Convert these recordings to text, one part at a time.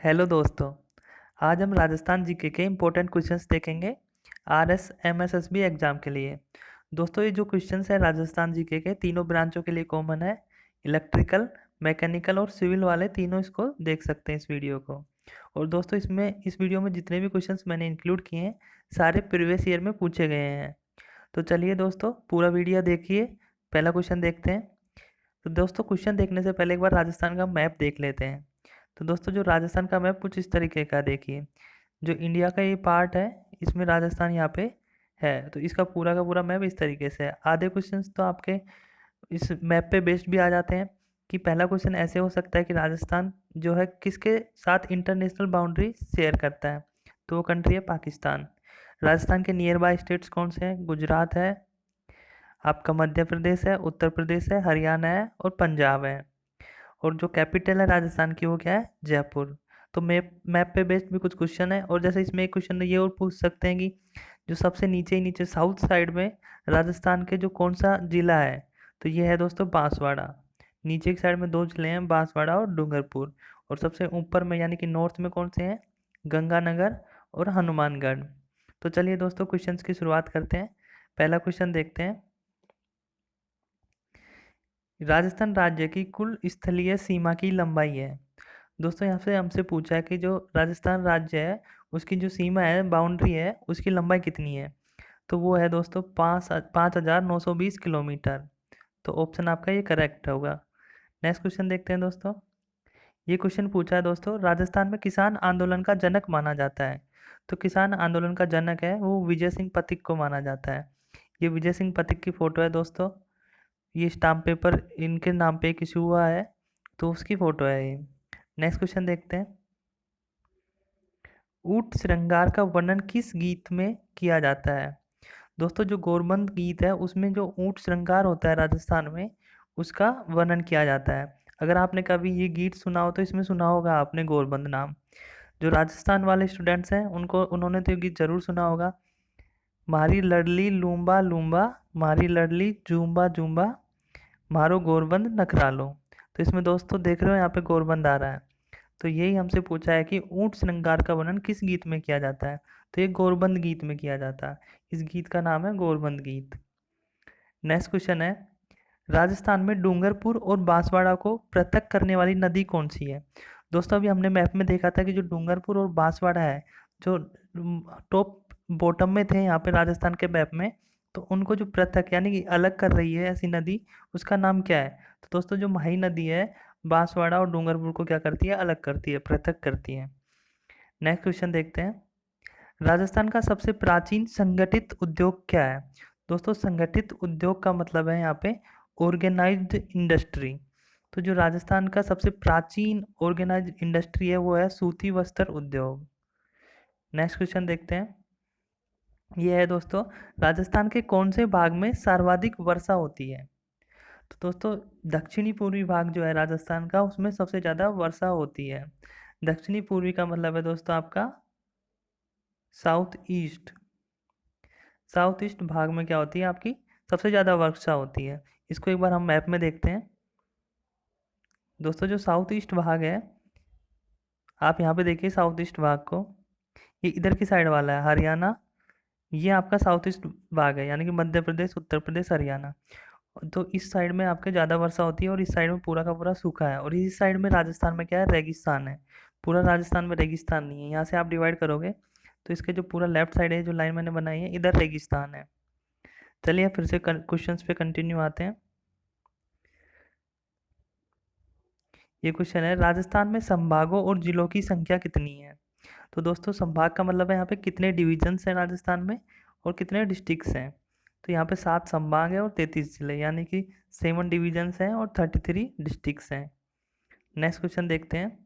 Hello दोस्तों। आज हम राजस्थान जीके के इम्पोर्टेंट क्वेश्चंस देखेंगे आरएस एमएसएसबी एग्जाम के लिए। दोस्तों ये जो क्वेश्चंस है राजस्थान जीके के तीनों ब्रांचों के लिए कॉमन है। इलेक्ट्रिकल, मैकेनिकल और सिविल वाले तीनों इसको देख सकते हैं इस वीडियो को। और दोस्तों इस वीडियो में जितने भी क्वेश्चंस मैंने इंक्लूड किए हैं सारे प्रीवियस ईयर में पूछे गए हैं। तो चलिए दोस्तों पूरा वीडियो देखिए। पहला क्वेश्चन देखते हैं। तो दोस्तों क्वेश्चन देखने से पहले एक बार राजस्थान का मैप देख लेते हैं। तो दोस्तों जो राजस्थान का मैप कुछ इस तरीके का देखिए। जो इंडिया का ये पार्ट है इसमें राजस्थान यहाँ पे है। तो इसका पूरा का पूरा मैप इस तरीके से है। आधे क्वेश्चंस तो आपके इस मैप पे बेस्ड भी आ जाते हैं कि पहला क्वेश्चन ऐसे हो सकता है कि राजस्थान जो है किसके साथ इंटरनेशनल बाउंड्री शेयर करता है। तो वो कंट्री है पाकिस्तान। राजस्थान के नियर बाय स्टेट्स कौन से हैं? गुजरात है, आपका मध्य प्रदेश है, उत्तर प्रदेश है, हरियाणा है और पंजाब है। और जो कैपिटल है राजस्थान की वो क्या है? जयपुर। तो मैप पे बेस्ड भी कुछ क्वेश्चन है। और जैसे इसमें एक क्वेश्चन ये और पूछ सकते हैं कि जो सबसे नीचे ही नीचे साउथ साइड में राजस्थान के जो कौन सा जिला है? तो ये है दोस्तों बांसवाड़ा। नीचे की साइड में दो जिले हैं, बांसवाड़ा और डूंगरपुर। और सबसे ऊपर में यानी कि नॉर्थ में कौन से हैं? गंगानगर और हनुमानगढ़। तो चलिए दोस्तों क्वेश्चंस की शुरुआत करते हैं। पहला क्वेश्चन देखते हैं। राजस्थान राज्य की कुल स्थलीय सीमा की लंबाई है। दोस्तों यहाँ से हमसे पूछा है कि जो राजस्थान राज्य है उसकी जो सीमा है, बाउंड्री है, उसकी लंबाई कितनी है? तो वो है दोस्तों 5,920 किलोमीटर। तो ऑप्शन आपका ये करेक्ट होगा। नेक्स्ट क्वेश्चन देखते हैं दोस्तों। ये क्वेश्चन पूछा है दोस्तों, राजस्थान में किसान आंदोलन का जनक माना जाता है। तो किसान आंदोलन का जनक है वो विजय सिंह पथिक को माना जाता है। ये विजय सिंह पथिक की फोटो है दोस्तों। ये स्टाम्प पेपर इनके नाम पे एक इशू हुआ है तो उसकी फोटो है ये। नेक्स्ट क्वेश्चन देखते हैं। ऊंट श्रृंगार का वर्णन किस गीत में किया जाता है? दोस्तों जो गोरबंद गीत है उसमें जो ऊंट श्रृंगार होता है राजस्थान में उसका वर्णन किया जाता है। अगर आपने कभी ये गीत सुना हो तो इसमें सुना होगा आपने गोरबंद नाम। जो राजस्थान वाले स्टूडेंट्स हैं उन्होंने तो ये गीत जरूर सुना होगा। मारी लड़ली लूम्बा लूम्बा, मारी लड़ली जूम्बा जूम्बा, मारो गोरबंद नखरालो। तो इसमें दोस्तों देख रहे हो यहाँ पे गोरबंद आ रहा है। तो यही हमसे पूछा है कि ऊंट श्रृंगार का वर्णन किस गीत में किया जाता है? तो ये गोरबंद गीत में किया जाता है। इस गीत का नाम है गोरबंद गीत। नेक्स्ट क्वेश्चन है। राजस्थान में डूंगरपुर और बांसवाड़ा को पृथक करने वाली नदी कौन सी है? दोस्तों अभी हमने मैप में देखा था कि जो डूंगरपुर और बांसवाड़ा है जो टॉप बॉटम में थे यहाँ पे राजस्थान के मैप में। तो उनको जो पृथक यानी कि अलग कर रही है ऐसी नदी, उसका नाम क्या है? तो दोस्तों जो माही नदी है बांसवाड़ा और डूंगरपुर को क्या करती है? अलग करती है, पृथक करती है। नेक्स्ट क्वेश्चन देखते हैं। राजस्थान का सबसे प्राचीन संगठित उद्योग क्या है? दोस्तों संगठित उद्योग का मतलब है यहाँ पे ऑर्गेनाइज्ड इंडस्ट्री। तो जो राजस्थान का सबसे प्राचीन ऑर्गेनाइज्ड इंडस्ट्री है वो है सूती वस्त्र उद्योग। नेक्स्ट क्वेश्चन देखते हैं। ये है दोस्तों, राजस्थान के कौन से भाग में सर्वाधिक वर्षा होती है? तो दोस्तों दक्षिणी पूर्वी भाग जो है राजस्थान का उसमें सबसे ज़्यादा वर्षा होती है। दक्षिणी पूर्वी का मतलब है दोस्तों आपका साउथ ईस्ट। साउथ ईस्ट भाग में क्या होती है आपकी सबसे ज़्यादा वर्षा होती है। इसको एक बार हम मैप में देखते हैं। दोस्तों जो साउथ ईस्ट भाग है, आप यहाँ पे देखिए साउथ ईस्ट भाग को। ये इधर की साइड वाला है हरियाणा। ये आपका साउथ ईस्ट भाग है यानी कि मध्य प्रदेश, उत्तर प्रदेश, हरियाणा। तो इस साइड में आपके ज़्यादा वर्षा होती है और इस साइड में पूरा का पूरा सूखा है। और इस साइड में राजस्थान में क्या है? रेगिस्तान है। पूरा राजस्थान में रेगिस्तान नहीं है। यहाँ से आप डिवाइड करोगे तो इसके जो पूरा लेफ्ट साइड है जो लाइन मैंने बनाई है इधर रेगिस्तान है। चलिए फिर से क्वेश्चंस पे कंटिन्यू आते हैं। ये क्वेश्चन है, राजस्थान में संभागों और जिलों की संख्या कितनी है? तो दोस्तों संभाग का मतलब है यहाँ पे कितने डिविजन्स हैं राजस्थान में और कितने डिस्ट्रिक्ट्स हैं। तो यहाँ पे 7 संभाग है और 33 जिले यानी कि 7 डिविजन्स हैं और 33 डिस्ट्रिक्ट्स हैं। नेक्स्ट क्वेश्चन देखते हैं।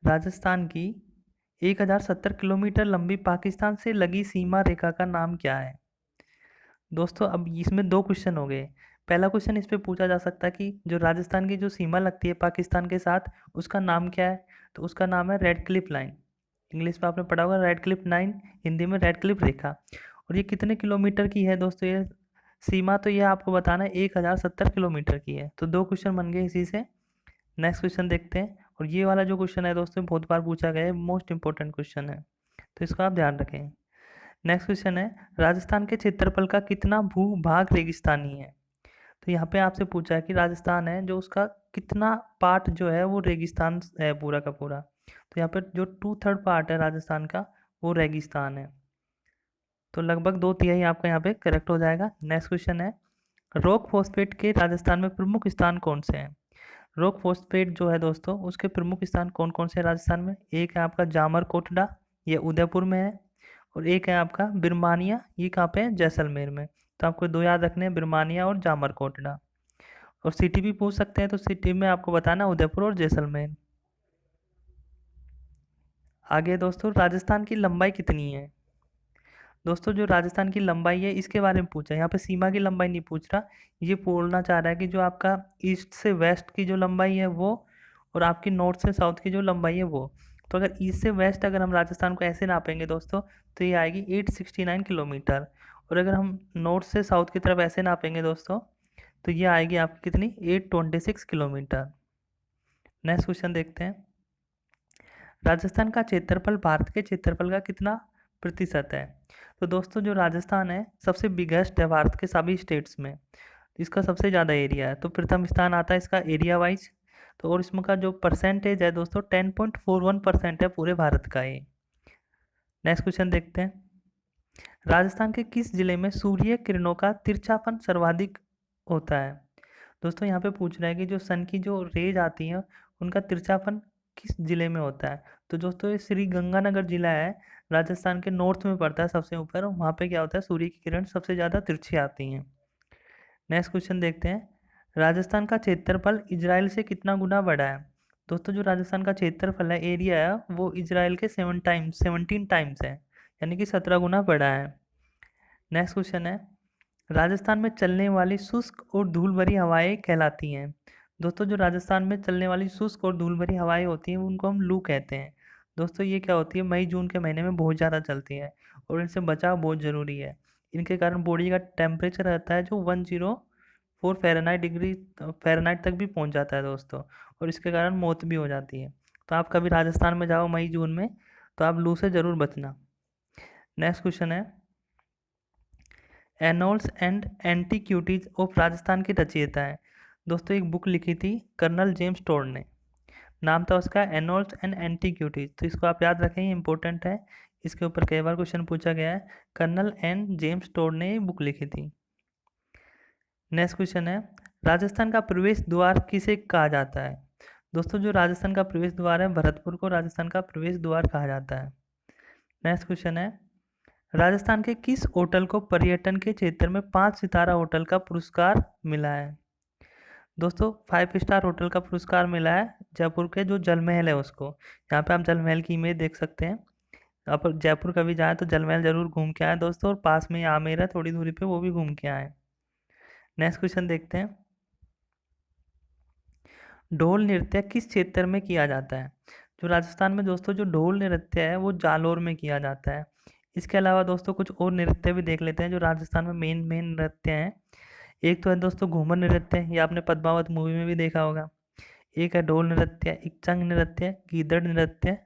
राजस्थान की 1070 किलोमीटर लंबी पाकिस्तान से लगी सीमा रेखा का नाम क्या है? दोस्तों अब इसमें दो क्वेश्चन हो गए। पहला क्वेश्चन इस पे पूछा जा सकता है कि जो राजस्थान की जो सीमा लगती है पाकिस्तान के साथ उसका नाम क्या है? तो उसका नाम है रेड क्लिफ लाइन। इंग्लिश में आपने पढ़ा होगा रेड क्लिफ लाइन, हिंदी में रेड क्लिफ रेखा। और ये कितने किलोमीटर की है दोस्तों ये सीमा? तो ये आपको बताना है 1070 किलोमीटर की है। तो दो क्वेश्चन बन गए इसी से। नेक्स्ट क्वेश्चन देखते हैं। और ये वाला जो क्वेश्चन है दोस्तों बहुत बार पूछा गया है, मोस्ट इंपॉर्टेंट क्वेश्चन है, तो इसको आप ध्यान रखें। नेक्स्ट क्वेश्चन है, राजस्थान के क्षेत्रफल का कितना भूभाग रेगिस्तानी है। तो यहाँ पे आपसे पूछा है कि राजस्थान है जो उसका कितना पार्ट जो है वो रेगिस्तान है पूरा का पूरा। तो यहाँ पर जो 2/3 पार्ट है राजस्थान का वो रेगिस्तान है। तो लगभग 2/3 आपका यहाँ पे करेक्ट हो जाएगा। नेक्स्ट क्वेश्चन है, रॉक फॉस्फेट के राजस्थान में प्रमुख स्थान कौन से हैं। रॉक फॉस्फेट जो है दोस्तों उसके प्रमुख स्थान कौन कौन से हैं राजस्थान में। एक है आपका जामर कोटड़ा, ये उदयपुर में है। और एक है आपका बिरमानिया, ये कहाँ पे है, जैसलमेर में। तो आपको दो याद रखने हैं, बिरमानिया और जामर कोटड़ा। और सिटी भी पूछ सकते हैं, तो सिटी में आपको बताना उदयपुर और जैसलमेर। आगे दोस्तों, राजस्थान की लंबाई कितनी है। दोस्तों जो राजस्थान की लंबाई है इसके बारे में पूछा है, यहाँ पे सीमा की लंबाई नहीं पूछ रहा। ये बोलना चाह रहा है कि जो आपका ईस्ट से वेस्ट की जो लंबाई है वो, और आपकी नॉर्थ से साउथ की जो लंबाई है वो। तो अगर ईस्ट से वेस्ट अगर हम राजस्थान को ऐसे नापेंगे दोस्तों, तो ये आएगी 869 किलोमीटर। और अगर हम नॉर्थ से साउथ की तरफ ऐसे नापेंगे दोस्तों, तो ये आएगी आपकी कितनी, 826 किलोमीटर। नेक्स्ट क्वेश्चन देखते हैं, राजस्थान का क्षेत्रफल भारत के क्षेत्रफल का कितना प्रतिशत है। तो दोस्तों जो राजस्थान है सबसे बिगेस्ट है भारत के सभी स्टेट्स में, इसका सबसे ज़्यादा एरिया है, तो प्रथम स्थान आता है इसका एरिया वाइज। तो और इसमें का जो परसेंटेज है दोस्तों 10.41% है पूरे भारत का ये। नेक्स्ट क्वेश्चन देखते हैं, राजस्थान के किस जिले में सूर्य किरणों का तिरछापन सर्वाधिक होता है। दोस्तों यहाँ पे पूछ रहा है कि जो सन की जो रेज आती हैं उनका तिरछापन किस जिले में होता है। तो दोस्तों ये श्री गंगानगर जिला है, राजस्थान के नॉर्थ में पड़ता है सबसे ऊपर, वहाँ पे क्या होता है, सूर्य की किरण सबसे ज़्यादा तिरछी आती हैं। नेक्स्ट क्वेश्चन देखते हैं, राजस्थान का क्षेत्रफल इजराइल से कितना गुना बड़ा है। दोस्तों जो राजस्थान का क्षेत्रफल है, एरिया है, वो इजराइल के 17 टाइम्स है, यानी कि 17 गुना बड़ा है। नेक्स्ट क्वेश्चन है, राजस्थान में चलने वाली शुष्क और धूल भरी हवाएं कहलाती हैं। दोस्तों जो राजस्थान में चलने वाली शुष्क और धूल भरी हवाएं होती हैं उनको हम लू कहते हैं। दोस्तों ये क्या होती है, मई जून के महीने में बहुत ज़्यादा चलती है, और इनसे बचाव बहुत ज़रूरी है। इनके कारण बॉडी का टेम्परेचर रहता है जो 104 फ़ारेनहाइट तक भी पहुंच जाता है दोस्तों, और इसके कारण मौत भी हो जाती है। तो आप कभी राजस्थान में जाओ मई जून में, तो आप लू से ज़रूर बचना। नेक्स्ट क्वेश्चन है, एनोल्स एंड एंटीक्यूटीज ऑफ राजस्थान की रचयिता है। दोस्तों एक बुक लिखी थी कर्नल जेम्स टोड ने, नाम था उसका एनोल्स एंड एंटीक्यूटीज। तो इसको आप याद रखें, इंपॉर्टेंट है, इसके ऊपर कई बार क्वेश्चन पूछा गया है। कर्नल एंड जेम्स टोड ने ये बुक लिखी थी। नेक्स्ट क्वेश्चन है, राजस्थान का प्रवेश द्वार किसे कहा जाता है। दोस्तों जो राजस्थान का प्रवेश द्वार है, भरतपुर को राजस्थान का प्रवेश द्वार कहा जाता है। नेक्स्ट क्वेश्चन है, राजस्थान के किस होटल को पर्यटन के क्षेत्र में 5 सितारा होटल का पुरस्कार मिला है। दोस्तों 5 स्टार होटल का पुरस्कार मिला है जयपुर के जो जल महल है उसको। यहाँ पे आप जल महल की इमेज देख सकते हैं। आप जयपुर कभी जाए तो जल महल जरूर घूम के आए दोस्तों, और पास में ही आमेर है थोड़ी दूरी पे, वो भी घूम के आए। नेक्स्ट क्वेश्चन देखते हैं, ढोल नृत्य किस क्षेत्र में किया जाता है। जो राजस्थान में दोस्तों जो ढोल नृत्य है वो जालोर में किया जाता है। इसके अलावा दोस्तों कुछ और नृत्य भी देख लेते हैं जो राजस्थान में मेन मेन नृत्य हैं। एक तो है दोस्तों घूमर नृत्य, ये आपने पद्मावत मूवी में भी देखा होगा। एक है ढोल नृत्य, एक चंग नृत्य, गीदड़ नृत्य,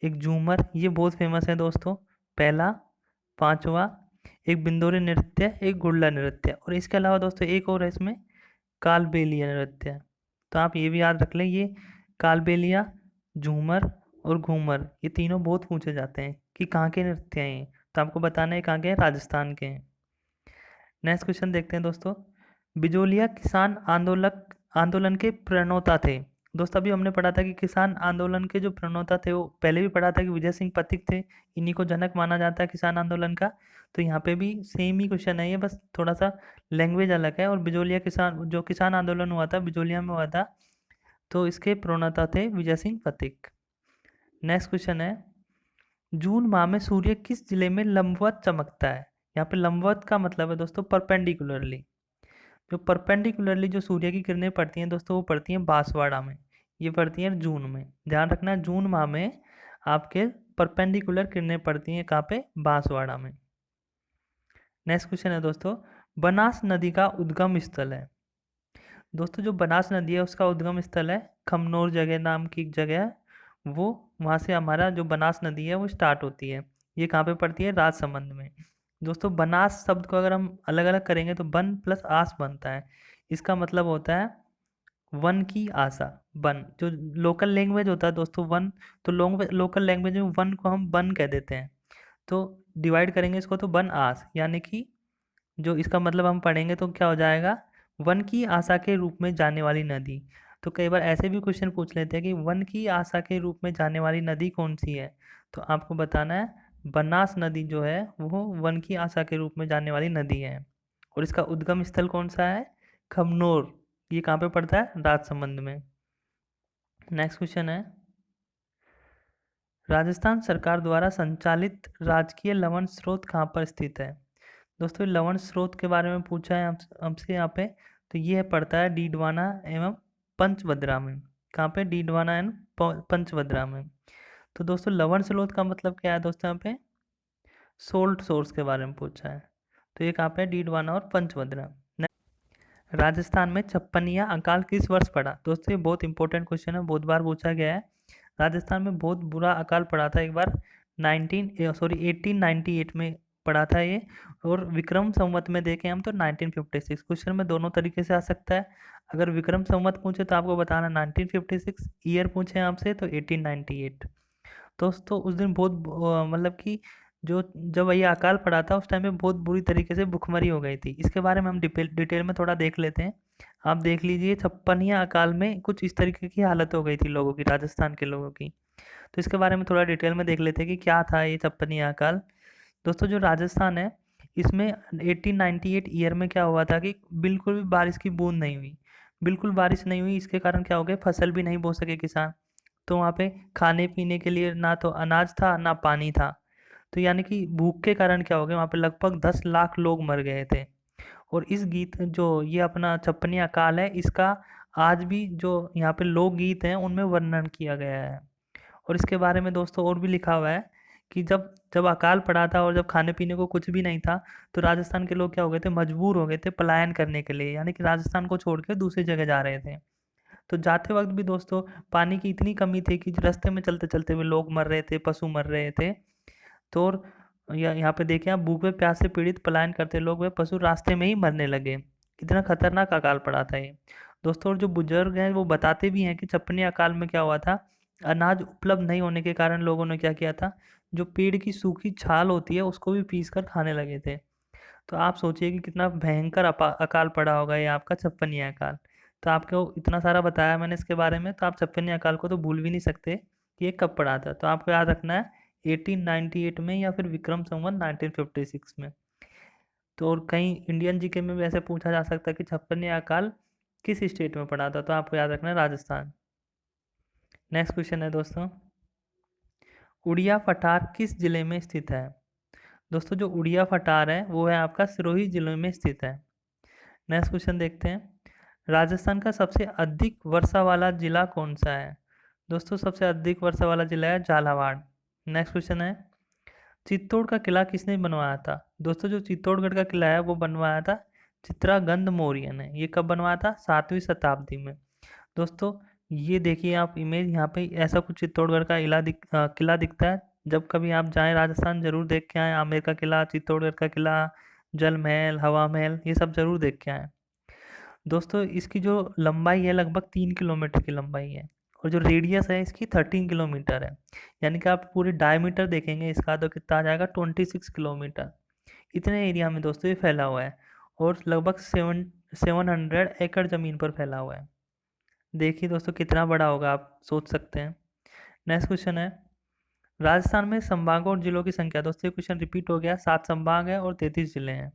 एक झूमर, ये बहुत फेमस है दोस्तों, पहला पांचवा। एक बिंदोरी नृत्य, एक गुड़ला नृत्य, और इसके अलावा दोस्तों एक और है इसमें, कालबेलिया नृत्य। तो आप ये भी याद रख लें, ये कालबेलिया, झूमर और घूमर, ये तीनों बहुत पूछे जाते हैं कि कहाँ के नृत्य हैं ये। तो आपको बताना है कहाँ के हैं, राजस्थान के हैं। नेक्स्ट क्वेश्चन देखते हैं दोस्तों, बिजोलिया किसान आंदोलन के प्रणेता थे। दोस्तों अभी हमने पढ़ा था कि किसान आंदोलन के जो प्रणेता थे, वो पहले भी पढ़ा था कि विजय सिंह पथिक थे, इन्हीं को जनक माना जाता है किसान आंदोलन का। तो यहाँ पे भी सेम ही क्वेश्चन है, ये बस थोड़ा सा लैंग्वेज अलग है। और बिजोलिया किसान, जो किसान आंदोलन हुआ था बिजोलिया में हुआ था, तो इसके प्रणेता थे विजय सिंह पथिक। नेक्स्ट क्वेश्चन है, जून माह में सूर्य किस जिले में लंबवत चमकता है। यहाँ पे लंबवत का मतलब है दोस्तों परपेंडिकुलरली। जो परपेंडिकुलरली जो सूर्य की किरणें पड़ती हैं दोस्तों, वो पड़ती हैं बांसवाड़ा में, ये पड़ती हैं जून में। ध्यान रखना, जून माह में आपके परपेंडिकुलर किरणें पड़ती हैं कहाँ पे, बांसवाड़ा में। नेक्स्ट क्वेश्चन है दोस्तों, बनास नदी का उद्गम स्थल है। दोस्तों जो बनास नदी है उसका उद्गम स्थल है खमनोर जगह नाम की एक जगह है, वो वहाँ से हमारा जो बनास नदी है वो स्टार्ट होती है। ये कहाँ पे पड़ती है? राजसमंद में। दोस्तों बनास शब्द को अगर हम अलग अलग करेंगे तो बन प्लस आस बनता है। इसका मतलब होता है वन की आशा। वन जो लोकल लैंग्वेज होता है दोस्तों, वन, तो लोकल लैंग्वेज में वन को हम वन कह देते हैं। तो डिवाइड करेंगे इसको तो वन आस, यानी कि जो इसका मतलब हम पढ़ेंगे तो क्या हो जाएगा? वन की आशा के रूप में जाने वाली नदी। तो कई बार ऐसे भी क्वेश्चन पूछ लेते हैं कि वन की आशा के रूप में जाने वाली नदी कौन सी है? तो आपको बताना है बनास नदी जो है वो वन की आशा के रूप में जाने वाली नदी है। और इसका उद्गम स्थल कौन सा है? खमनोर। ये कहाँ पे पड़ता है? राजसमंद में। नेक्स्ट क्वेश्चन है, राजस्थान सरकार द्वारा संचालित राजकीय लवण स्रोत कहाँ पर स्थित है? दोस्तों लवण स्रोत के बारे में पूछा है हमसे यहाँ पे, तो ये पड़ता है डीडवाना एवं पंचभद्रा में। कहाँ पे? डीडवाना एंड पंचभद्रा में। तो दोस्तों लवण स्रोत का मतलब क्या है दोस्तों? यहाँ पे सोल्ट सोर्स के बारे में पूछा है। तो ये कहाँ पे? डीडवाना और पंचभद्रा। राजस्थान में छप्पनिया अकाल किस वर्ष पड़ा? दोस्तों ये बहुत इंपॉर्टेंट क्वेश्चन है, बहुत बार पूछा गया है। राजस्थान में बहुत बुरा अकाल पड़ा था एक बार 1898 में पड़ा था ये। और विक्रम संवत में देखें हम तो 1956। क्वेश्चन में दोनों तरीके से आ सकता है। अगर विक्रम संवत पूछे तो आपको बताना 1956, ईयर पूछे आपसे तो 1898। दोस्तों उस दिन बहुत मतलब कि जो जब ये अकाल पड़ा था उस टाइम पे बहुत बुरी तरीके से भुखमरी हो गई थी। इसके बारे में हम डिटेल में थोड़ा देख लेते हैं। आप देख लीजिए छप्पनिया अकाल में कुछ इस तरीके की हालत हो गई थी लोगों की, राजस्थान के लोगों की। तो इसके बारे में थोड़ा डिटेल में देख लेते हैं कि क्या था ये छप्पनिया अकाल। दोस्तों जो राजस्थान है इसमें 1898 ईयर में क्या हुआ था कि बिल्कुल भी बारिश की बूंद नहीं हुई। बिल्कुल बारिश नहीं हुई, इसके कारण क्या हो गया? फसल भी नहीं बो सके किसान। तो वहाँ पे खाने पीने के लिए ना तो अनाज था ना पानी था। तो यानी कि भूख के कारण क्या हो गया? वहाँ पे लगभग 10 लाख लोग मर गए थे। और इस गीत जो ये अपना छप्पनिया काल है, इसका आज भी जो यहाँ पे लोकगीत हैं उनमें वर्णन किया गया है। और इसके बारे में दोस्तों और भी लिखा हुआ है कि जब जब अकाल पड़ा था और जब खाने पीने को कुछ भी नहीं था, तो राजस्थान के लोग क्या हो गए थे? मजबूर हो गए थे पलायन करने के लिए, यानी कि राजस्थान को छोड़ के दूसरी जगह जा रहे थे। तो जाते वक्त भी दोस्तों पानी की इतनी कमी थी कि रास्ते में चलते चलते हुए लोग मर रहे थे, पशु मर रहे थे। तो और यहाँ पे देखें आप, भूख व प्यास से पीड़ित पलायन करते लोग व पशु रास्ते में ही मरने लगे। इतना खतरनाक अकाल पड़ा था ये दोस्तों। और जो बुजुर्ग हैं वो बताते भी हैं कि छप्पनी अकाल में क्या हुआ था, अनाज उपलब्ध नहीं होने के कारण लोगों ने क्या किया था, जो पेड़ की सूखी छाल होती है उसको भी पीस कर खाने लगे थे। तो आप सोचिए कि कितना भयंकर अकाल पड़ा होगा ये आपका छप्पनिया अकाल। तो आपको इतना सारा बताया मैंने इसके बारे में, तो आप छप्पनिया अकाल को तो भूल भी नहीं सकते कि ये कब पड़ा था। तो आपको याद रखना है 1898 में या फिर विक्रम संवत 1956 में। तो और कहीं इंडियन जीके में भी ऐसे पूछा जा सकता है कि छप्पनिया अकाल किस स्टेट में पड़ा था? तो आपको याद रखना है राजस्थान। नेक्स्ट क्वेश्चन है दोस्तों, उड़िया पठार किस जिले में स्थित है? दोस्तों जो उड़िया पठार है वो है आपका सिरोही जिले में स्थित है। नेक्स्ट क्वेश्चन देखते हैं, राजस्थान का सबसे अधिक वर्षा वाला जिला कौन सा है? दोस्तों सबसे अधिक वर्षा वाला जिला है झालावाड़। नेक्स्ट क्वेश्चन है, चित्तौड़ का किला किसने बनवाया था? दोस्तों जो चित्तौड़गढ़ का किला है वो बनवाया था चित्रागंद मौर्य ने। ये कब बनवाया था? 7वीं शताब्दी में। दोस्तों ये देखिए आप इमेज, यहाँ पे ऐसा कुछ चित्तौड़गढ़ का किला दिखता है। जब कभी आप जाएं राजस्थान जरूर देख के आएँ, आमेर का किला, चित्तौड़गढ़ का किला, जल महल, हवा महल, ये सब जरूर देख के आएँ। दोस्तों इसकी जो लंबाई है लगभग 3 किलोमीटर की लंबाई है। और जो रेडियस है इसकी 13 किलोमीटर है। यानी कि आप पूरे डायमीटर देखेंगे इसका तो कितना आ जाएगा? 26 किलोमीटर। इतने एरिया में दोस्तों ये फैला हुआ है। और लगभग 700 एकड़ ज़मीन पर फैला हुआ है। देखिए दोस्तों कितना बड़ा होगा, आप सोच सकते हैं। नेक्स्ट क्वेश्चन है, राजस्थान में संभागों और जिलों की संख्या। दोस्तों ये क्वेश्चन रिपीट हो गया, 7 संभाग है और 33 जिले हैं।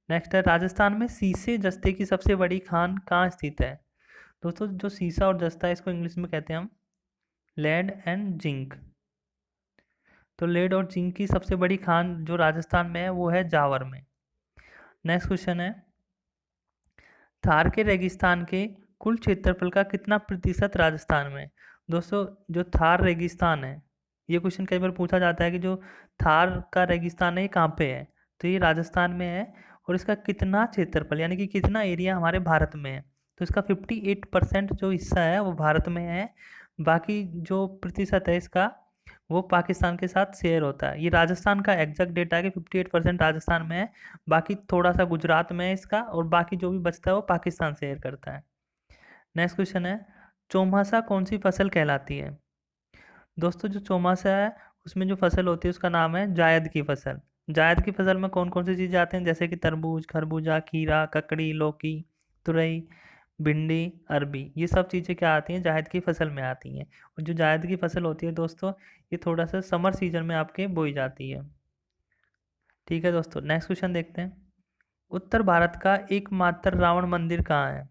नेक्स्ट है, राजस्थान में सीसे जस्ते की सबसे बड़ी खान कहाँ स्थित है? दोस्तों जो सीसा और जस्ता है इसको इंग्लिश में कहते हैं हम लेड एंड जिंक। तो लेड और जिंक की सबसे बड़ी खान जो राजस्थान में है वो है जावर में। नेक्स्ट क्वेश्चन है, थार के रेगिस्तान के कुल क्षेत्रफल का कितना प्रतिशत राजस्थान में? दोस्तों जो थार रेगिस्तान है, ये क्वेश्चन कई बार पूछा जाता है कि जो थार का रेगिस्तान है ये कहाँ पे है? तो ये राजस्थान में है। और इसका कितना क्षेत्रफल यानी कि कितना एरिया हमारे भारत में है? तो इसका 58% जो हिस्सा है वो भारत में है, बाकी जो प्रतिशत है इसका वो पाकिस्तान के साथ शेयर होता है। ये राजस्थान का एग्जैक्ट डेटा है कि 58% राजस्थान में है, बाकी थोड़ा सा गुजरात में है इसका, और बाकी जो भी बचता है वो पाकिस्तान शेयर करता है। नेक्स्ट क्वेश्चन है, चौमासा कौन सी फसल कहलाती है? दोस्तों जो चौमासा है उसमें जो फसल होती है उसका नाम है जायद की फसल। जायद की फसल में कौन कौन सी चीज़ें आती हैं, जैसे कि तरबूज, खरबूजा, खीरा, ककड़ी, लौकी, तुरई, भिंडी, अरबी, ये सब चीज़ें क्या आती हैं, जायद की फसल में आती हैं। और जो जायद की फसल होती है दोस्तों, ये थोड़ा सा समर सीजन में आपके बोई जाती है। ठीक है दोस्तों, नेक्स्ट क्वेश्चन देखते हैं। उत्तर भारत का एकमात्र रावण मंदिर कहाँ है?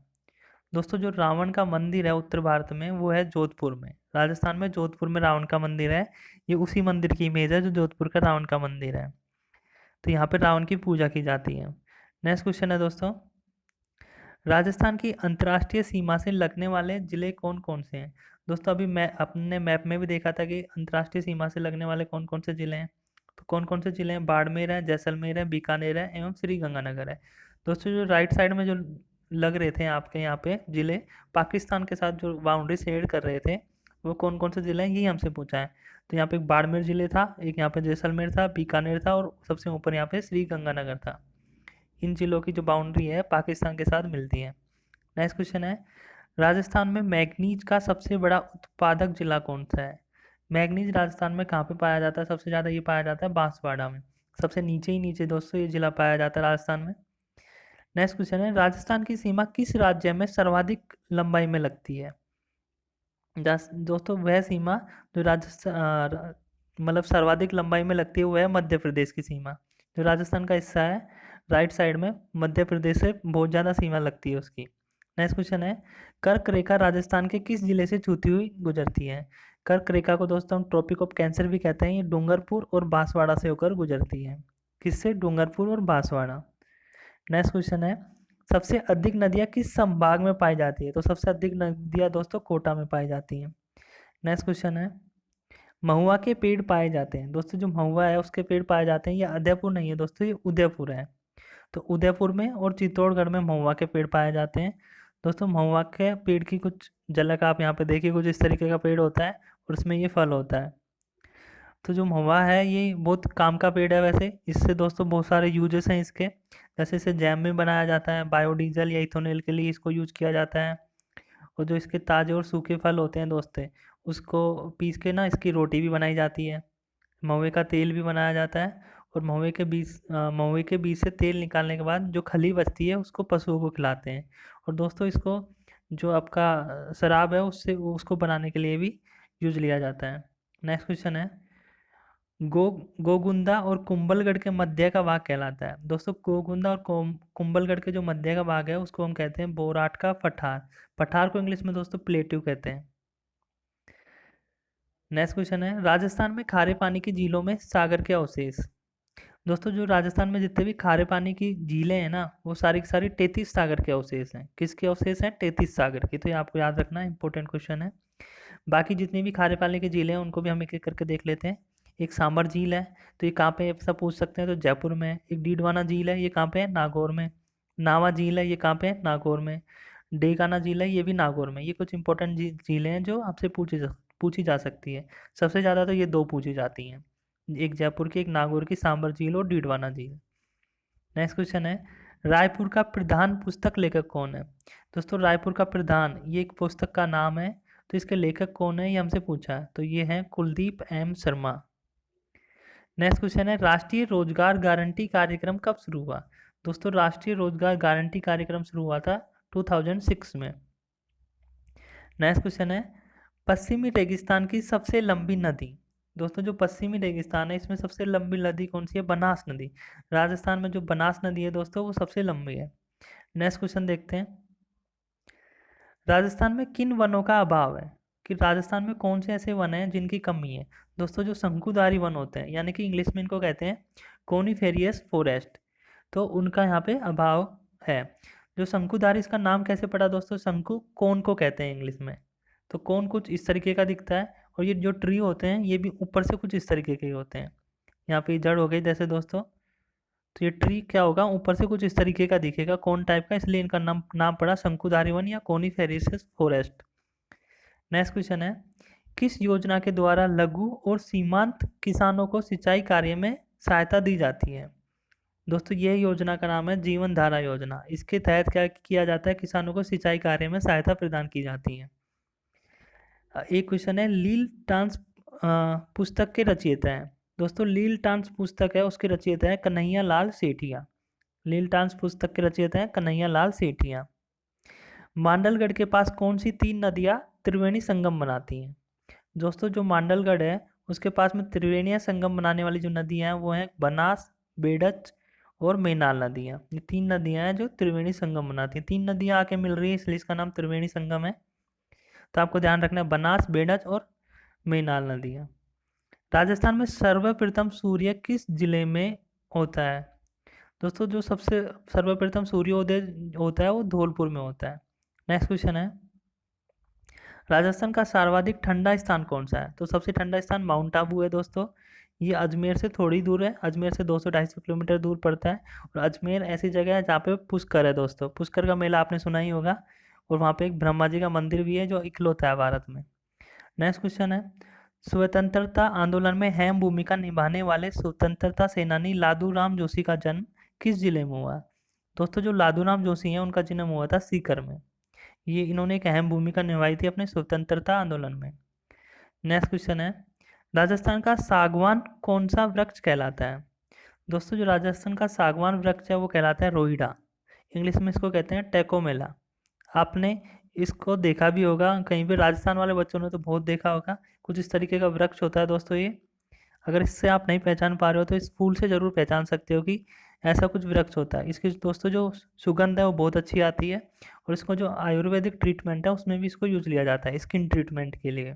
दोस्तों जो रावण का मंदिर है उत्तर भारत में वो है जोधपुर में। राजस्थान में जोधपुर में रावण का मंदिर है। ये उसी मंदिर की इमेज है जो जोधपुर का रावण का मंदिर है। तो यहाँ पे रावण की पूजा की जाती है। नेक्स्ट क्वेश्चन है दोस्तों, राजस्थान की अंतर्राष्ट्रीय सीमा से लगने वाले जिले कौन कौन से हैं? दोस्तों अभी मैं अपने मैप में भी देखा था कि अंतर्राष्ट्रीय सीमा से लगने वाले कौन कौन से जिले हैं। तो कौन कौन से जिले हैं, बाड़मेर है, जैसलमेर है, बीकानेर है एवं श्री गंगानगर है। दोस्तों जो राइट साइड में जो लग रहे थे आपके यहाँ पे जिले, पाकिस्तान के साथ जो बाउंड्री शेयर कर रहे थे, वो कौन कौन से जिले हैं यही हमसे पूछा है। तो यहाँ पे एक बाड़मेर जिले था, एक यहाँ पे जैसलमेर था, बीकानेर था और सबसे ऊपर यहाँ पे श्री गंगानगर था। इन जिलों की जो बाउंड्री है पाकिस्तान के साथ मिलती है। नेक्स्ट क्वेश्चन है, राजस्थान में मैग्नीज का सबसे बड़ा उत्पादक जिला कौन सा है? मैग्नीज राजस्थान में कहाँ पे पाया जाता है? सबसे ज़्यादा ये पाया जाता है बांसवाड़ा में। सबसे नीचे ही नीचे दोस्तों ये जिला पाया जाता है राजस्थान में। नेक्स्ट क्वेश्चन है, राजस्थान की सीमा किस राज्य में सर्वाधिक लंबाई में लगती है? दोस्तों वह सीमा जो राजस्थान मतलब सर्वाधिक लंबाई में लगती है वो है मध्य प्रदेश की सीमा। जो राजस्थान का हिस्सा है राइट साइड में मध्य प्रदेश से बहुत ज़्यादा सीमा लगती है उसकी। नेक्स्ट क्वेश्चन है, कर्क रेखा राजस्थान के किस जिले से छूती हुई गुजरती है? कर्क रेखा को दोस्तों हम ट्रॉपिक ऑफ कैंसर भी कहते हैं। ये डूंगरपुर और बांसवाड़ा से होकर गुजरती है। किससे? डूंगरपुर और बांसवाड़ा। नेक्स्ट क्वेश्चन है, सबसे अधिक नदियाँ किस संभाग में पाई जाती है? तो सबसे अधिक नदियाँ दोस्तों कोटा में पाई जाती हैं। नेक्स्ट क्वेश्चन है, महुआ के पेड़ पाए जाते हैं। दोस्तों जो महुआ है उसके पेड़ पाए जाते हैं, ये उदयपुर नहीं है दोस्तों, ये उदयपुर है। तो उदयपुर में और चित्तौड़गढ़ में महुआ के पेड़ पाए जाते हैं। दोस्तों महुआ के पेड़ की कुछ झलक आप यहाँ पे देखिए, कुछ इस तरीके का पेड़ होता है और उसमें ये फल होता है। तो जो महुआ है ये बहुत काम का पेड़ है वैसे, इससे दोस्तों बहुत सारे यूजेस हैं इसके। जैसे इसे जैम में बनाया जाता है, बायोडीजल या इथेनॉल के लिए इसको यूज किया जाता है। और जो इसके ताज़े और सूखे फल होते हैं दोस्तों, उसको पीस के ना इसकी रोटी भी बनाई जाती है। महुए का तेल भी बनाया जाता है। और महुए के बीज से तेल निकालने के बाद जो खली बचती है उसको पशुओं को खिलाते हैं। और दोस्तों इसको जो आपका शराब है उससे उसको बनाने के लिए भी यूज लिया जाता है। नेक्स्ट क्वेश्चन है, गो गोगुंदा और कुंभलगढ़ के मध्य का भाग कहलाता है। दोस्तों गोगुंदा और कुंभलगढ़ के जो मध्य का भाग है उसको हम कहते हैं बोराट का पठार। पठार को इंग्लिश में दोस्तों प्लेट्यू कहते हैं। नेक्स्ट क्वेश्चन है, राजस्थान में खारे पानी की झीलों में सागर के अवशेष। दोस्तों जो राजस्थान में जितने भी खारे पानी की झीलें हैं ना वो सारी की सारी 33 सागर के अवशेष हैं। किसके अवशेष हैं? 33 सागर की। तो ये आपको याद रखना इंपॉर्टेंट क्वेश्चन है। बाकी जितनी भी खारे पानी की झीलें हैं उनको भी हम एक एक करके देख लेते हैं। एक सांबर झील है, तो ये कहाँ पे है ऐसा पूछ सकते हैं, तो जयपुर में है। एक डीडवाना झील है, ये कहाँ पे है? नागौर में। नावा झील है, ये कहाँ पे है? नागौर में। डेगाना झील है, ये भी नागौर में। ये कुछ इंपॉर्टेंट झीलें हैं जो आपसे पूछी जा सकती है। सबसे ज़्यादा तो ये दो पूछी जाती हैं, एक जयपुर की, एक नागौर की, सांबर झील और डीडवाना झील। नेक्स्ट क्वेश्चन है, रायपुर का प्रधान पुस्तक लेखक कौन है? दोस्तों रायपुर का प्रधान ये एक पुस्तक का नाम है, तो इसके लेखक कौन है ये हमसे पूछा है, तो ये है Kuldeep M Sharma. Next question है, राष्ट्रीय रोजगार गारंटी कार्यक्रम कब शुरू हुआ? दोस्तों राष्ट्रीय रोजगार गारंटी कार्यक्रम शुरू हुआ था 2006 में। नेक्स्ट क्वेश्चन है, पश्चिमी रेगिस्तान की सबसे लंबी नदी। दोस्तों जो पश्चिमी रेगिस्तान है इसमें सबसे लंबी नदी कौन सी है? बनास नदी। राजस्थान में जो बनास नदी है दोस्तों वो सबसे लंबी है। नेक्स्ट क्वेश्चन देखते हैं, राजस्थान में किन वनों का अभाव है? कि राजस्थान में कौन से ऐसे वन हैं जिनकी कमी है? दोस्तों जो शंकुधारी वन होते हैं, यानी कि इंग्लिश में इनको कहते हैं कोनिफेरियस फॉरेस्ट, तो उनका यहाँ पे अभाव है। जो शंकुधारी, इसका नाम कैसे पड़ा दोस्तों? शंकु कोन को कहते हैं इंग्लिश में। तो कोन कुछ इस तरीके का दिखता है, और ये जो ट्री होते हैं ये भी ऊपर से कुछ इस तरीके के ही होते हैं। यहाँ पे जड़ हो गई जैसे दोस्तों, तो ये ट्री क्या होगा, ऊपर से कुछ इस तरीके का दिखेगा, कौन टाइप का, इसलिए इनका नाम नाम पड़ा शंकुधारी वन या कोनिफेरस फॉरेस्ट। नेक्स्ट क्वेश्चन है, किस योजना के द्वारा लघु और सीमांत किसानों को सिंचाई कार्य में सहायता दी जाती है? दोस्तों ये योजना का नाम है जीवन धारा योजना। इसके तहत क्या किया जाता है, किसानों को सिंचाई कार्य में सहायता प्रदान की जाती है। एक क्वेश्चन है, लील टांस पुस्तक के रचयिता हैं। दोस्तों लील टांस पुस्तक है, उसके रचयिता है कन्हैया लाल सेठिया। लील टांस पुस्तक के रचयिता है कन्हैया लाल सेठिया। मांडलगढ़ के पास कौन सी 3 नदियाँ त्रिवेणी संगम बनाती हैं? दोस्तों जो मांडलगढ़ है उसके पास में त्रिवेणी संगम बनाने वाली जो नदियाँ हैं वो हैं बनास, बेडच और मेनाल नदियाँ। ये 3 नदियाँ हैं जो त्रिवेणी संगम बनाती हैं। 3 नदियाँ आके मिल रही है इसलिए इसका नाम त्रिवेणी संगम है। तो आपको ध्यान रखना है बनास, बेडच और मेनाल नदियाँ। राजस्थान में सर्वप्रथम सूर्य किस जिले में होता है? दोस्तों जो सबसे सर्वप्रथम सूर्योदय होता है वो धौलपुर में होता है। नेक्स्ट क्वेश्चन है, राजस्थान का सर्वाधिक ठंडा स्थान कौन सा है? तो सबसे ठंडा स्थान माउंट आबू है दोस्तों। ये अजमेर से थोड़ी दूर है, अजमेर से 200-250 किलोमीटर दूर पड़ता है। और अजमेर ऐसी जगह है जहाँ पे पुष्कर है दोस्तों। पुष्कर का मेला आपने सुना ही होगा। और वहाँ पे एक ब्रह्मा जी का मंदिर भी है जो इकलौता है भारत में। नेक्स्ट क्वेश्चन है, स्वतंत्रता आंदोलन में अहम भूमिका निभाने वाले स्वतंत्रता सेनानी लादूराम जोशी का जन्म किस जिले में हुआ? दोस्तों जो लादूराम जोशी हैं उनका जन्म हुआ था सीकर में। ये इन्होंने एक अहम भूमिका निभाई थी अपने स्वतंत्रता आंदोलन में। नेक्स्ट क्वेश्चन है, राजस्थान का सागवान कौन सा वृक्ष कहलाता है? दोस्तों जो राजस्थान का सागवान वृक्ष है वो कहलाता है रोहिड़ा। इंग्लिश में इसको कहते हैं टेकोमेला। आपने इसको देखा भी होगा कहीं पे, राजस्थान वाले बच्चों ने तो बहुत देखा होगा। कुछ इस तरीके का वृक्ष होता है दोस्तों ये। अगर इससे आप नहीं पहचान पा रहे हो तो इस फूल से ज़रूर पहचान सकते हो कि ऐसा कुछ वृक्ष होता है। इसकी दोस्तों जो सुगंध है वो बहुत अच्छी आती है। और इसको जो आयुर्वेदिक ट्रीटमेंट है उसमें भी इसको यूज लिया जाता है स्किन ट्रीटमेंट के लिए।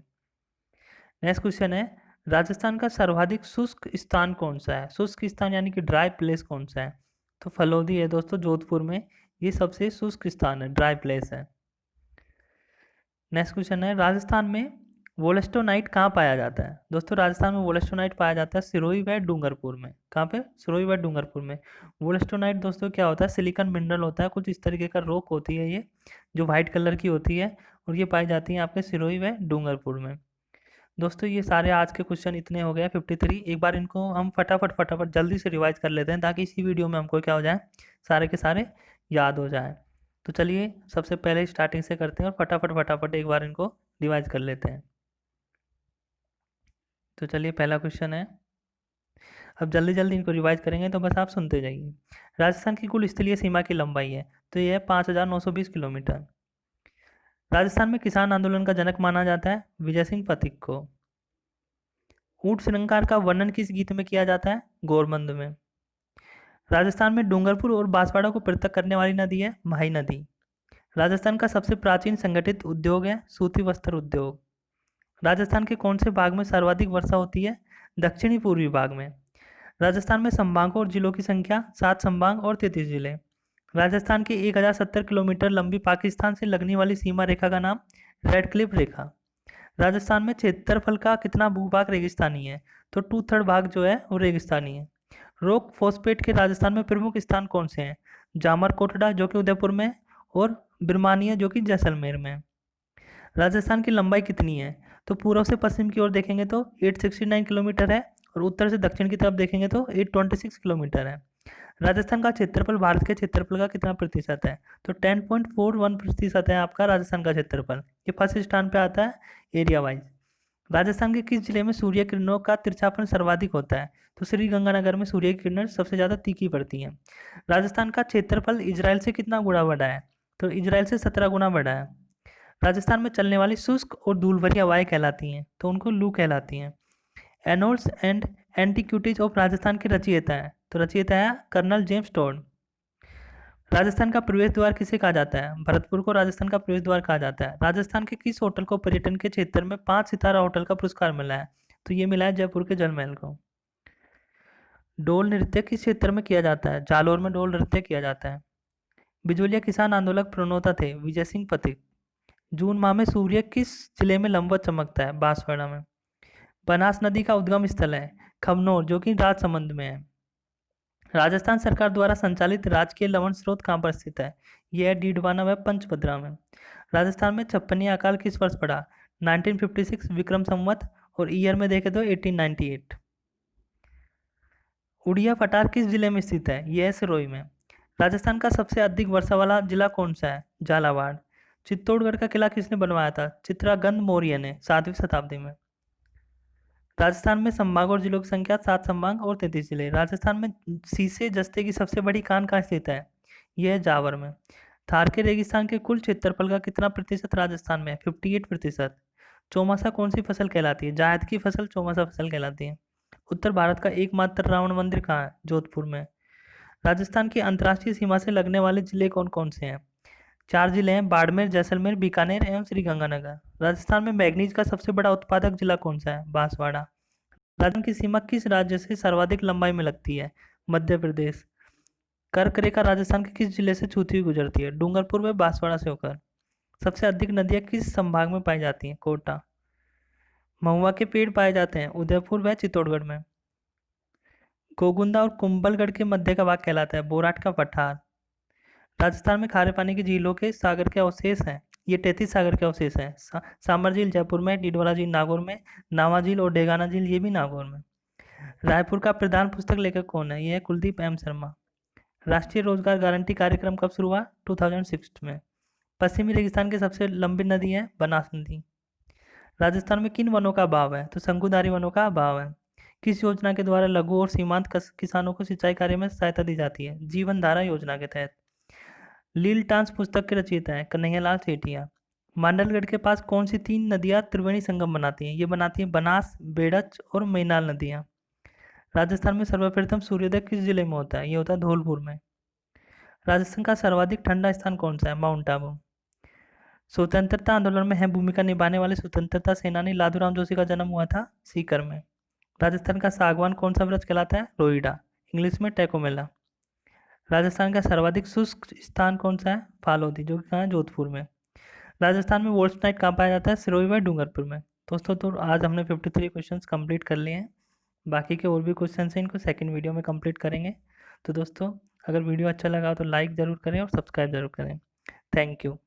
नेक्स्ट क्वेश्चन है, राजस्थान का सर्वाधिक शुष्क स्थान कौन सा है? शुष्क स्थान यानी कि ड्राई प्लेस कौन सा है? तो फलोदी है दोस्तों जोधपुर में। ये सबसे शुष्क स्थान है, ड्राई प्लेस है। नेक्स्ट क्वेश्चन है, राजस्थान में वोलेस्टोनाइट कहाँ पाया जाता है? दोस्तों राजस्थान में वोलेस्टोनाइट पाया जाता है सिरोही व डूंगरपुर में। कहाँ पे? सिरोही व डूंगरपुर में। वोलेस्टोनाइट दोस्तों क्या होता है, सिलिकॉन मिनरल होता है, कुछ इस तरीके का रॉक होती है ये, जो वाइट कलर की होती है। और ये पाई जाती है आपके सिरोही व डूंगरपुर में। दोस्तों ये सारे आज के क्वेश्चन इतने हो गए 53। एक बार इनको हम फटाफट फटाफट जल्दी से रिवाइज कर लेते हैं ताकि इसी वीडियो में हमको क्या हो जाए, सारे के सारे याद हो जाए। तो चलिए सबसे पहले स्टार्टिंग से करते हैं और फटाफट फटाफट एक बार इनको रिवाइज कर लेते हैं। तो चलिए पहला क्वेश्चन है, अब जल्दी जल्दी इनको रिवाइज करेंगे तो बस आप सुनते जाइए। राजस्थान की कुल स्थलीय सीमा की लंबाई है तो यह है 5,920 किलोमीटर। राजस्थान में किसान आंदोलन का जनक माना जाता है विजय सिंह पथिक को। ऊंट श्रृंगार का वर्णन किस गीत में किया जाता है? गोरबंद में। राजस्थान में डूंगरपुर और बांसवाड़ा को पृथक करने वाली नदी है महाई नदी। राजस्थान का सबसे प्राचीन संगठित उद्योग है सूती वस्त्र उद्योग। राजस्थान के कौन से भाग में सर्वाधिक वर्षा होती है? दक्षिणी पूर्वी भाग में। राजस्थान में संभागों और जिलों की संख्या 7 संभाग और 33 जिले। राजस्थान की 1070 किलोमीटर लंबी पाकिस्तान से लगने वाली सीमा रेखा का नाम रेड क्लिफ रेखा। राजस्थान में क्षेत्रफल का कितना भूभाग रेगिस्तानी है? तो 2/3 भाग जो है वो रेगिस्तानी है। रॉक फॉस्फेट के राजस्थान में प्रमुख स्थान कौन से हैं? जामर कोटड़ा जो कि उदयपुर में, और बिरमानिया जो कि जैसलमेर में। राजस्थान की लंबाई कितनी है? तो पूर्व से पश्चिम की ओर देखेंगे तो 869 किलोमीटर है, और उत्तर से दक्षिण की तरफ देखेंगे तो 826 किलोमीटर है। राजस्थान का क्षेत्रफल भारत के क्षेत्रफल का कितना प्रतिशत है? तो 10.41% है आपका राजस्थान का क्षेत्रफल। ये फर्स्ट स्थान पे आता है एरिया वाइज। राजस्थान के किस जिले में सूर्य किरणों का तिरछापन सर्वाधिक होता है? तो श्री गंगानगर में सूर्य की किरणें सबसे ज़्यादा तीखी पड़ती हैं। राजस्थान का क्षेत्रफल इजराइल से कितना गुना बड़ा है? तो इजराइल से 17 गुना बड़ा है। राजस्थान में चलने वाली शुष्क और धूल भरी हवाएं कहलाती हैं तो उनको लू कहलाती हैं। एनोल्स एंड एंटीक्यूटीज ऑफ राजस्थान के रचयिता है, तो रचयिता है कर्नल जेम्स टोड। राजस्थान का प्रवेश द्वार किसे कहा जाता है? भरतपुर को राजस्थान का प्रवेश द्वार कहा जाता है। राजस्थान के किस होटल को पर्यटन के क्षेत्र में 5 सितारा होटल का पुरस्कार मिला है? तो ये मिला है जयपुर के जल महल को। डोल नृत्य किस क्षेत्र में किया जाता है? जालोर में डोल नृत्य किया जाता है। बिजोलिया किसान आंदोलक प्रणोता थे विजय सिंह पथिक। जून माह में सूर्य किस जिले में लंबवत चमकता है? बांसवाड़ा में। बनास नदी का उद्गम स्थल है खमनोर जो कि राजसमंद में है। राजस्थान सरकार द्वारा संचालित राजकीय लवण स्रोत कहाँ पर स्थित है? यह है डीडवाना व पंचभद्रा में। राजस्थान में छप्पनिया अकाल किस वर्ष पड़ा? 1956 विक्रम संवत, और ईयर में देखें तो 1898। उड़िया पठार किस जिले में स्थित है? यह है सिरोही में। राजस्थान का सबसे अधिक वर्षा वाला जिला कौन सा है? झालावाड़। चित्तौड़गढ़ का किला किसने बनवाया था? चित्रागंद मौर्य ने 7वीं शताब्दी में। राजस्थान में संभाग और जिलों की संख्या 7 संभाग और 33 जिले। राजस्थान में सीसे जस्ते की सबसे बड़ी खान कहाँ स्थित है? यह है जावर में। थार के रेगिस्तान के कुल क्षेत्रफल का कितना प्रतिशत राजस्थान में है? 58%। चौमासा कौन सी फसल कहलाती है? जायद की फसल चौमासा फसल कहलाती है। उत्तर भारत का एकमात्र रावण मंदिर कहाँ है? जोधपुर में। राजस्थान की अंतर्राष्ट्रीय सीमा से लगने वाले जिले कौन कौन से हैं? 4 जिले हैं, बाड़मेर, जैसलमेर, बीकानेर एवं श्रीगंगानगर। राजस्थान में मैग्नीज का सबसे बड़ा उत्पादक जिला कौन सा है? बांसवाड़ा। राजस्थान की सीमा किस राज्य से सर्वाधिक लंबाई में लगती है? मध्य प्रदेश। कर्क रेखा राजस्थान के किस जिले से छूती हुई गुजरती है? डूंगरपुर व बांसवाड़ा से होकर। सबसे अधिक नदियाँ किस संभाग में पाई जाती हैं? कोटा। महुआ के पेड़ पाए जाते हैं उदयपुर व चित्तौड़गढ़ में। गोगुंदा और कुंभलगढ़ के मध्य का भाग कहलाता है बोराट का पठार। राजस्थान में खारे पानी की झीलों के सागर के अवशेष हैं। ये 33 सागर के अवशेष हैं। सामर झील जयपुर में, डिडवाला झील नागौर में, नावा झील और डेगाना झील ये भी नागौर में। रायपुर का प्रधान पुस्तक लेखक कौन है? यह है कुलदीप एम शर्मा। राष्ट्रीय रोजगार गारंटी कार्यक्रम कब शुरू हुआ? 2006 में। पश्चिमी रेगिस्तान की सबसे लंबी नदी है बनास नदी। राजस्थान में किन वनों का अभाव है? तो शंकुधारी वनों का अभाव है। किस योजना के द्वारा लघु और सीमांत किसानों को सिंचाई कार्य में सहायता दी जाती है? जीवन धारा योजना के तहत। लील टांस पुस्तक के रचयिता है कन्हैयालाल सेठिया। मांडलगढ़ के पास कौन सी 3 नदियां त्रिवेणी संगम बनाती हैं? ये बनाती हैं बनास, बेड़च और मैनाल नदियां। राजस्थान में सर्वप्रथम सूर्योदय किस जिले में होता है? ये होता है धौलपुर में। राजस्थान का सर्वाधिक ठंडा स्थान कौन सा है? माउंट आबू। स्वतंत्रता आंदोलन में अहम भूमिका निभाने वाले स्वतंत्रता सेनानी लादूराम जोशी का जन्म हुआ था सीकर में। राजस्थान का सागवान कौन सा वृक्ष कहलाता है? रोइडा, इंग्लिश में टेकोमेला। राजस्थान का सर्वाधिक शुष्क स्थान कौन सा है? फालोदी, जो कि कहाँ है? जोधपुर में। राजस्थान में वोल्फ नाइट कहाँ पाया जाता है? सिरोही व डूंगरपुर में। दोस्तों तो आज हमने 53 क्वेश्चंस कंप्लीट कर लिए हैं। बाकी के और भी क्वेश्चन हैं, इनको सेकंड वीडियो में कंप्लीट करेंगे। तो दोस्तों अगर वीडियो अच्छा लगा तो लाइक ज़रूर करें और सब्सक्राइब ज़रूर करें। Thank you.